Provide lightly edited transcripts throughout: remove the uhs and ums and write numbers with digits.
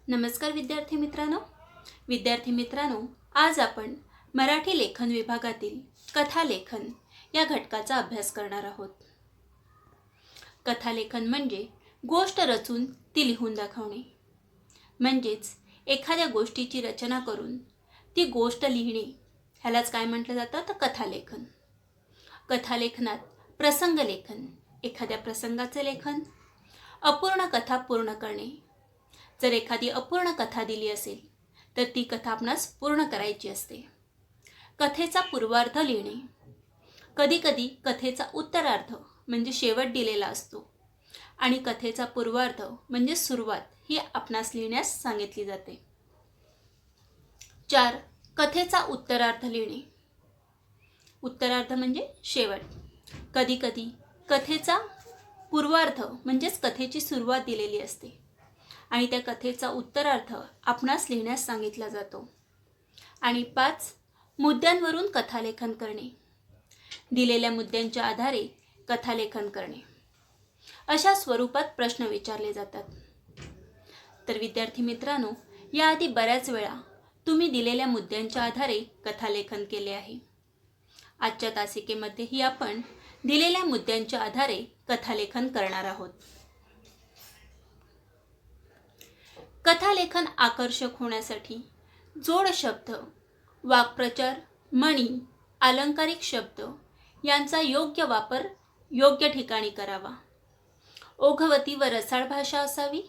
नमस्कार विद्यार्थी मित्रांनो, आज आपण मराठी लेखन विभागातील कथालेखन या घटकाचा अभ्यास करणार आहोत. कथालेखन म्हणजे गोष्ट रचून ती लिहून दाखवणे. म्हणजेच एखाद्या गोष्टीची रचना करून ती गोष्ट लिहिणे, ह्यालाच काय म्हटलं जातं तर कथालेखन. कथालेखनात प्रसंगलेखन, एखाद्या प्रसंगाचे लेखन, अपूर्ण कथा पूर्ण करणे. जर एखादी अपूर्ण कथा दिली असेल तर ती कथा आपणास पूर्ण करायची असते. कथेचा पूर्वार्ध लिहिणे. कधीकधी कथेचा उत्तरार्ध म्हणजे शेवट दिलेला असतो आणि कथेचा पूर्वार्ध म्हणजे सुरुवात ही आपणास लिहिण्यास सांगितली जाते. 4. कथेचा उत्तरार्ध लिहिणे. उत्तरार्ध म्हणजे शेवट. कधीकधी कथेचा पूर्वार्ध म्हणजेच कथेची सुरुवात दिलेली असते आणि त्या कथेचा उत्तरार्ध आपणास लिहिण्यास सांगितला जातो. आणि 5. मुद्द्यांवरून कथालेखन करणे. दिलेल्या मुद्द्यांच्या आधारे कथालेखन करणे. अशा स्वरूपात प्रश्न विचारले जातात. तर विद्यार्थी मित्रांनो, याआधी बऱ्याच वेळा तुम्ही दिलेल्या मुद्द्यांच्या आधारे कथालेखन केले आहे. आजच्या तासिकेमध्येही आपण दिलेल्या मुद्द्यांच्या आधारे कथालेखन करणार आहोत. कथालेखन आकर्षक होण्यासाठी जोड शब्द, वाक्प्रचार, म्हणी, अलंकारिक शब्द यांचा योग्य वापर योग्य ठिकाणी करावा. ओघवती व रसाळ भाषा असावी.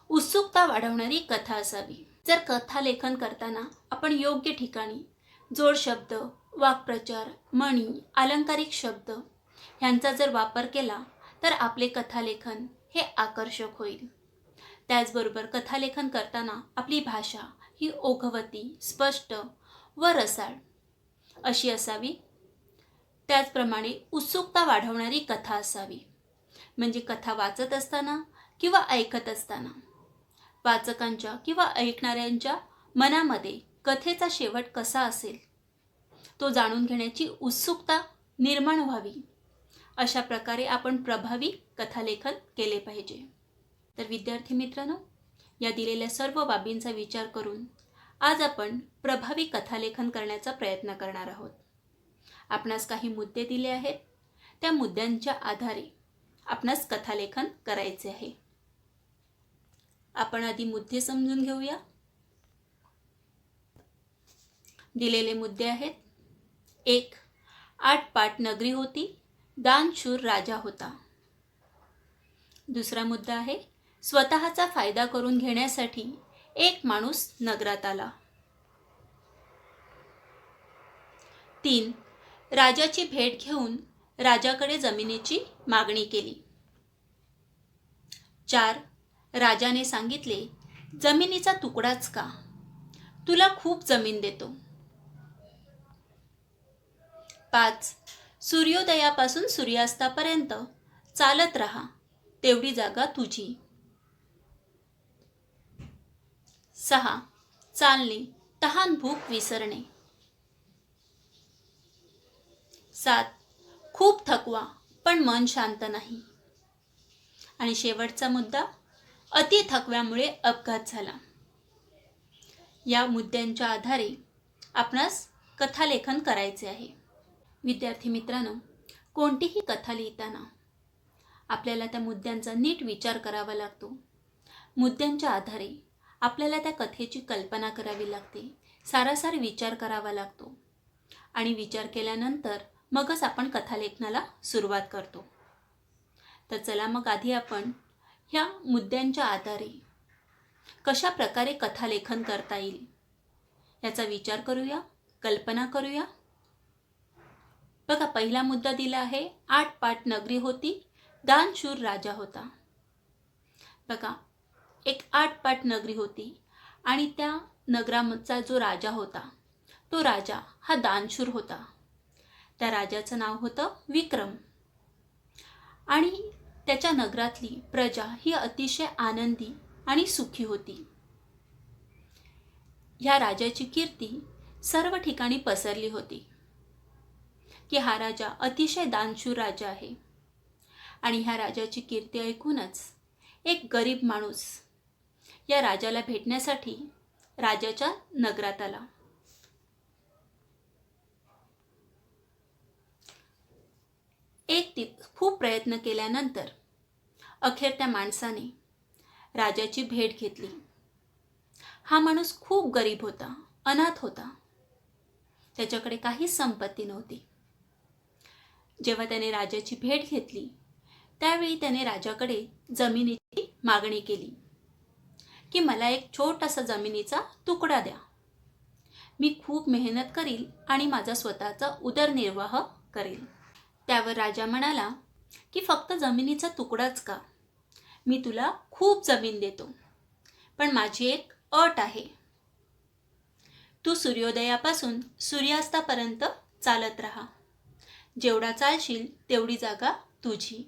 उत्सुकता वाढवणारी कथा असावी. जर कथालेखन करताना आपण योग्य ठिकाणी जोड शब्द, वाक्प्रचार, म्हणी, अलंकारिक शब्द यांचा जर वापर केला तर आपले कथालेखन हे आकर्षक होईल. त्याचबरोबर कथालेखन करताना आपली भाषा ही ओघवती, स्पष्ट व रसाळ अशी असावी. त्याचप्रमाणे उत्सुकता वाढवणारी कथा असावी. म्हणजे कथा वाचत असताना किंवा ऐकत असताना वाचकांच्या किंवा ऐकणाऱ्यांच्या मनामध्ये कथेचा शेवट कसा असेल तो जाणून घेण्याची उत्सुकता निर्माण व्हावी. अशा प्रकारे आपण प्रभावी कथालेखन केले पाहिजे. तर विद्यार्थी मित्रांनो, या दिलेल्या सर्व बाबींचा विचार करून आज आपण प्रभावी कथालेखन करण्याचा प्रयत्न करणार आहोत. आपणास काही मुद्दे दिले आहेत. त्या मुद्द्यांच्या आधारे आपणास कथालेखन करायचे आहे. आपण आधी मुद्दे समजून घेऊया. दिलेले मुद्दे आहेत. 1. 8 पाट नगरी होती, दानशूर राजा होता. दुसरा मुद्दा आहे, स्वतःचा फायदा करून घेण्यासाठी एक माणूस नगरात आला. 3. राजाची भेट घेऊन राजाकडे जमिनीची मागणी केली. 4. राजाने सांगितले, जमिनीचा तुकडाच का, तुला खूप जमीन देतो. 5. सूर्योदयापासून सूर्यास्तापर्यंत चालत राहा, तेवढी जागा तुझी. 6. चालणे, तहान भूक विसरणे. 7. खूप थकवा पण मन शांत नाही. आणि शेवटचा मुद्दा, अति थकव्यामुळे अपघात झाला. या मुद्द्यांच्या आधारे आपणास कथालेखन करायचे आहे. विद्यार्थी मित्रांनो, कोणतीही कथा लिहिताना आपल्याला त्या मुद्द्यांचा नीट विचार करावा लागतो. मुद्द्यांच्या आधारे आपल्याला त्या कथेची कल्पना करावी लागते. सारासार विचार करावा लागतो आणि विचार केल्यानंतर मगच आपण कथालेखनाला सुरुवात करतो. तर चला मग आधी आपण ह्या मुद्द्यांच्या आधारे कशा प्रकारे कथालेखन करता येईल याचा विचार करूया, कल्पना करूया. बघा, पहिला मुद्दा दिला आहे, 8 पाट नगरी होती, दानशूर राजा होता. बघा, एक 8 पाट नगरी होती आणि त्या नगराचा जो राजा होता तो राजा हा दानशूर होता. त्या राजाचं नाव होतं विक्रम आणि त्याच्या नगरातली प्रजा ही अतिशय आनंदी आणि सुखी होती. ह्या राजाची कीर्ती सर्व ठिकाणी पसरली होती की हा राजा अतिशय दानशूर राजा आहे. आणि ह्या राजाची कीर्ती ऐकूनच एक गरीब माणूस या राजाला भेटण्यासाठी राजाच्या नगरात आला. खूप प्रयत्न केल्यानंतर अखेर त्या माणसाने राजाची भेट घेतली. हा माणूस खूप गरीब होता, अनाथ होता. त्याच्याकडे काहीच संपत्ती नव्हती. जेव्हा त्याने राजाची भेट घेतली त्यावेळी त्याने राजाकडे जमिनीची मागणी केली की मला एक छोटासा जमिनीचा तुकडा द्या. मी खूप मेहनत करील आणि माझा स्वतःचा उदरनिर्वाह करेल. त्यावर राजा म्हणाला की फक्त जमिनीचा तुकडाच का, मी तुला खूप जमीन देतो, पण माझी एक अट आहे. तू सूर्योदयापासून सूर्यास्तापर्यंत चालत राहा. जेवढा चालशील तेवढी जागा तुझी.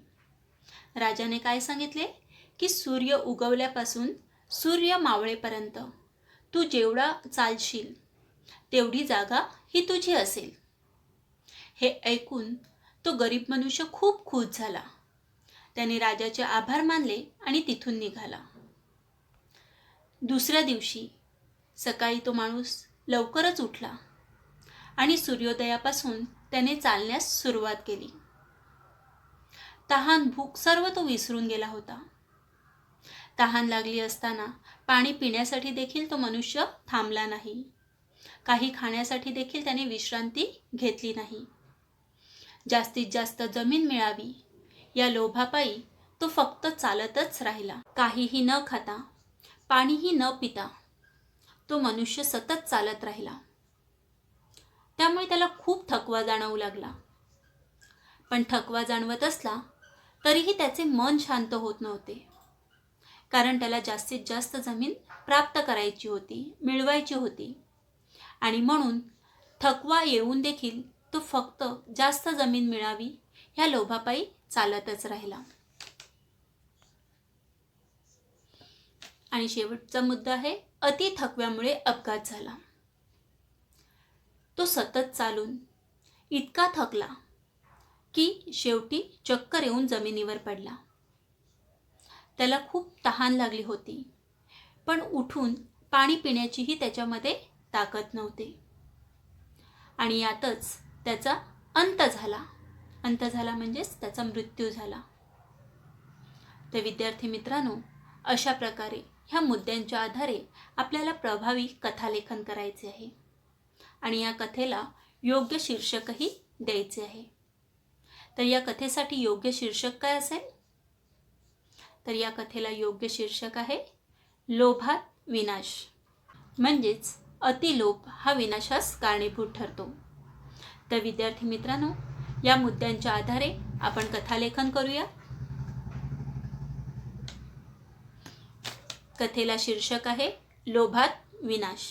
राजाने काय सांगितले की सूर्य उगवल्यापासून सूर्य मावळेपर्यंत तू जेवढा चालशील तेवढी जागा ही तुझी असेल. हे ऐकून तो गरीब मनुष्य खूप खुश झाला. त्याने राजाचे आभार मानले आणि तिथून निघाला. दुसऱ्या दिवशी सकाळी तो माणूस लवकरच उठला आणि सूर्योदयापासून त्याने चालण्यास सुरुवात केली. तहान भूक सर्व तो विसरून गेला होता. तहान लागली असताना पाणी पिण्यासाठी देखील तो मनुष्य थांबला नाही. काही खाण्यासाठी देखील त्याने विश्रांती घेतली नाही. जास्तीत जास्त जमीन मिळावी या लोभापायी तो फक्त चालतच राहिला. काहीही न खाता, पाणीही न पिता तो मनुष्य सतत चालत राहिला. त्यामुळे त्याला खूप थकवा जाणवू लागला. पण थकवा जाणवत असला तरीही त्याचे मन शांत होत नव्हते, कारण त्याला जास्तीत जास्त जमीन प्राप्त करायची होती, मिळवायची होती. आणि म्हणून थकवा येऊन देखील तो फक्त जास्त जमीन मिळावी ह्या लोभापायी चालतच राहिला. आणि शेवटचा मुद्दा आहे, अति थकव्यामुळे अपघात झाला. तो सतत चालून इतका थकला की शेवटी चक्कर येऊन जमिनीवर पडला. त्याला खूप तहान लागली होती, पण उठून पाणी पिण्याचीही त्याच्यामध्ये ताकद नव्हती. आणि यातच त्याचा अंत झाला. अंत झाला म्हणजेच त्याचा मृत्यू झाला. तर विद्यार्थी मित्रांनो, अशा प्रकारे ह्या मुद्द्यांच्या आधारे आपल्याला प्रभावी कथालेखन करायचे आहे आणि या कथेला योग्य शीर्षकही द्यायचे आहे. तर या कथेसाठी योग्य शीर्षक काय असेल? तर या कथेला योग्य शीर्षक आहे लोभात विनाश. म्हणजेच अतिलोभ हा विनाशास कारणीभूत ठरतो. तर विद्यार्थी मित्रांनो, या मुद्द्यांच्या आधारे आपण कथालेखन करूया. कथेला शीर्षक आहे लोभात विनाश.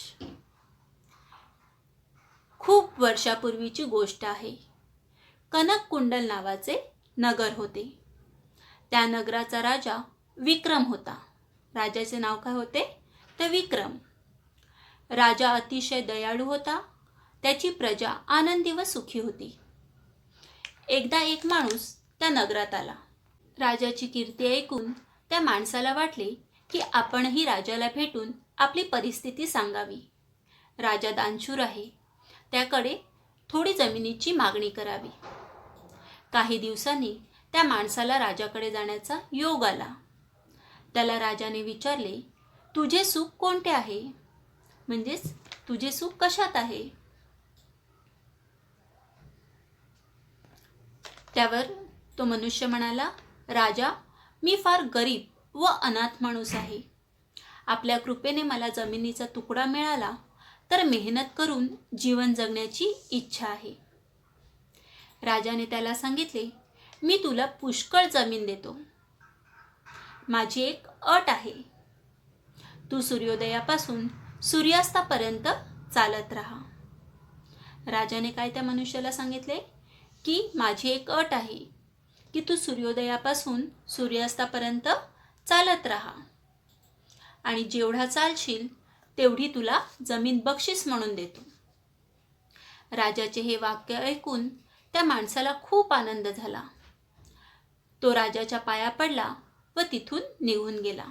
खूप वर्षापूर्वीची गोष्ट आहे. कनककुंडल नावाचे नगर होते. त्या नगराचा राजा विक्रम होता. राजाचे नाव काय होते? तर विक्रम. राजा अतिशय दयाळू होता. त्याची प्रजा आनंदी व सुखी होती. एकदा एक माणूस त्या नगरात आला. राजाची कीर्ती ऐकून त्या माणसाला वाटले की आपणही राजाला भेटून आपली परिस्थिती सांगावी. राजा दानशूर आहे, त्याकडे थोडी जमिनीची मागणी करावी. काही दिवसांनी त्या माणसाला राजाकडे जाण्याचा योग आला. त्याला राजाने विचारले, तुझे सुख कोणते आहे? म्हणजेच तुझे सुख कशात आहे? त्यावर तो मनुष्य म्हणाला, राजा, मी फार गरीब व अनाथ माणूस आहे. आपल्या कृपेने मला जमिनीचा तुकडा मिळाला तर मेहनत करून जीवन जगण्याची इच्छा आहे. राजाने त्याला सांगितले, मी तुला पुष्कळ जमीन देतो. माझी एक अट आहे. तू सूर्योदयापासून सूर्यास्तापर्यंत चालत राहा. राजाने काय त्या मनुष्याला सांगितले की माझी एक अट आहे की तू सूर्योदयापासून सूर्यास्तापर्यंत चालत राहा आणि जेवढा चालशील तेवढी तुला जमीन बक्षीस म्हणून देतो. राजाचे हे वाक्य ऐकून त्या माणसाला खूप आनंद झाला. तो राजाच्या पाया पडला व तिथून निघून गेला.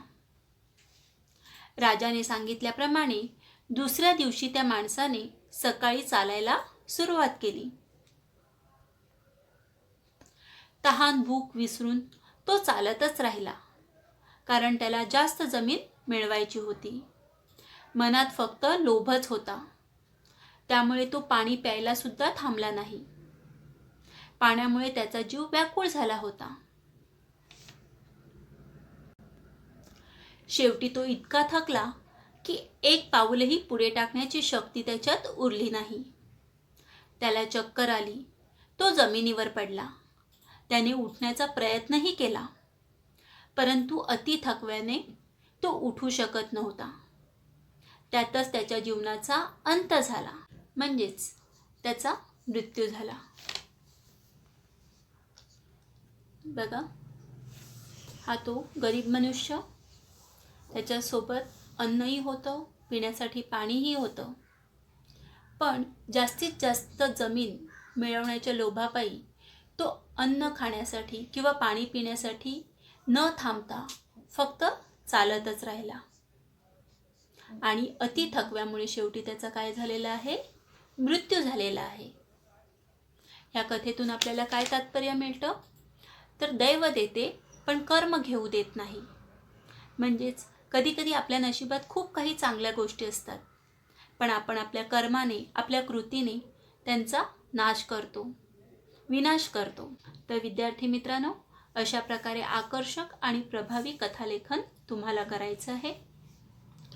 राजाने सांगितल्याप्रमाणे दुसऱ्या दिवशी त्या माणसाने सकाळी चालायला सुरुवात केली. तहान भूक विसरून तो चालतच राहिला, कारण त्याला जास्त जमीन मिळवायची होती. मनात फक्त लोभच होता. त्यामुळे तो पाणी प्यायला सुद्धा थांबला नाही. पाण्यामुळे त्याचा जीव व्याकुळ झाला होता. शेवटी तो इतका थकला की एक पाऊलही पुढे टाकण्याची शक्ती त्याच्यात उरली नाही. त्याला चक्कर आली. तो जमिनीवर पडला. त्याने उठण्याचा प्रयत्नही केला, परंतु अति थकव्याने तो उठू शकत नव्हता. त्यातच त्याच्या जीवनाचा अंत झाला, म्हणजेच त्याचा मृत्यू झाला. बघा, हा तो गरीब मनुष्य, त्याच्यासोबत अन्नही होतं, पिण्यासाठी पाणीही होतं, पण जास्तीत जास्त जमीन मिळवण्याच्या लोभापायी तो अन्न खाण्यासाठी किंवा पाणी पिण्यासाठी न थांबता फक्त चालतच राहिला. आणि अति थकव्यामुळे शेवटी त्याचा काय झालेला आहे? मृत्यू झालेला आहे. या कथेतून आपल्याला काय तात्पर्य मिळतं? तर दैव देते पण कर्म घेऊ देत नाही. म्हणजेच कधीकधी आपल्या नशिबात खूप काही चांगल्या गोष्टी असतात, पण आपण आपल्या कर्माने, आपल्या कृतीने त्यांचा नाश करतो, विनाश करतो. तर विद्यार्थी मित्रांनो, अशा प्रकारे आकर्षक आणि प्रभावी कथालेखन तुम्हाला करायचं आहे.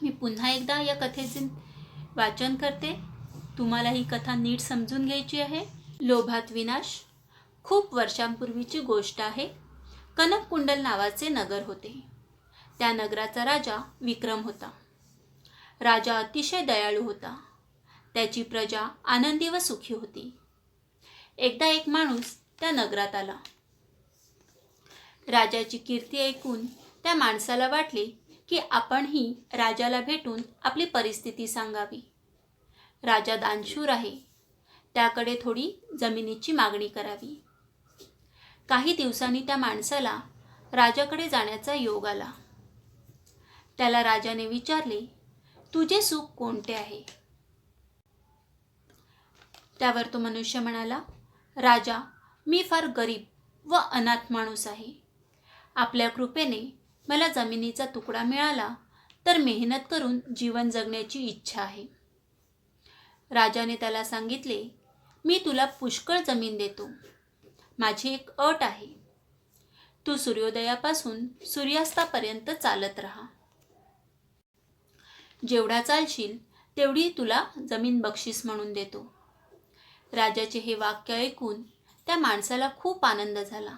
मी पुन्हा एकदा या कथेचे वाचन करते. तुम्हाला ही कथा नीट समजून घ्यायची आहे. लोभात विनाश. खूप वर्षांपूर्वीची गोष्ट आहे. कनककुंडल नावाचे नगर होते. त्या नगराचा राजा विक्रम होता. राजा अतिशय दयाळू होता. त्याची प्रजा आनंदी व सुखी होती. एकदा एक माणूस त्या नगरात आला. राजाची कीर्ती ऐकून त्या माणसाला वाटले की आपणही राजाला भेटून आपली परिस्थिती सांगावी. राजा दानशूर आहे, त्याकडे थोडी जमिनीची मागणी करावी. काही दिवसांनी त्या माणसाला राजाकडे जाण्याचा योग आला. त्याला राजाने विचारले, तुझे सुख कोणते आहे? त्यावर तो मनुष्य म्हणाला, राजा, मी फार गरीब व अनाथ माणूस आहे. आपल्या कृपेने मला जमिनीचा तुकडा मिळाला तर मेहनत करून जीवन जगण्याची इच्छा आहे. राजाने त्याला सांगितले, मी तुला पुष्कळ जमीन देतो. माझी एक अट आहे. तू सूर्योदयापासून सूर्यास्तापर्यंत चालत राहा. जेवढा चालशील तेवढी तुला जमीन बक्षीस म्हणून देतो. राजाचे हे वाक्य ऐकून त्या माणसाला खूप आनंद झाला.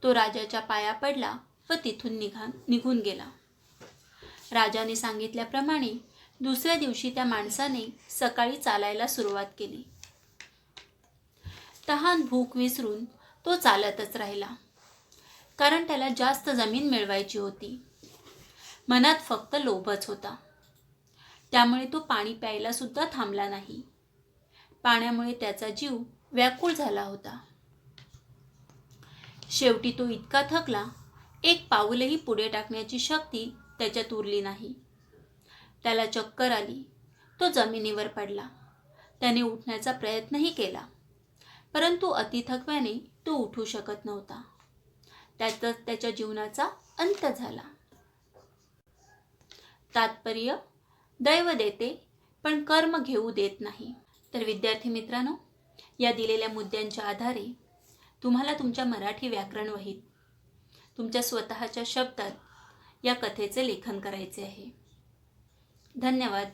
तो राजाच्या पाया पडला व तिथून निघून गेला. राजाने सांगितल्याप्रमाणे दुसऱ्या दिवशी त्या माणसाने सकाळी चालायला सुरुवात केली. तहान भूक विसरून तो चालतच राहिला, कारण त्याला जास्त जमीन मिळवायची होती. मनात फक्त लोभच होता. त्यामुळे तो पाणी प्यायला सुद्धा थांबला नाही. पाण्यामुळे त्याचा जीव व्याकुळ झाला होता. शेवटी तो इतका थकला, एक पाऊलही पुढे टाकण्याची शक्ती त्याच्यात उरली नाही. त्याला चक्कर आली. तो जमिनीवर पडला. त्याने उठण्याचा प्रयत्नही केला, परंतु अति थकव्याने तो उठू शकत नव्हता. त्यातच त्याच्या जीवनाचा अंत झाला. तात्पर्य, दैव देते पण कर्म घेऊ देत नाही. तर विद्यार्थी मित्रांनो, या दिलेल्या मुद्द्यांच्या आधारे तुम्हाला तुमच्या मराठी व्याकरण वहीत तुमच्या स्वतःच्या शब्दात या कथेचे लेखन करायचे आहे. धन्यवाद.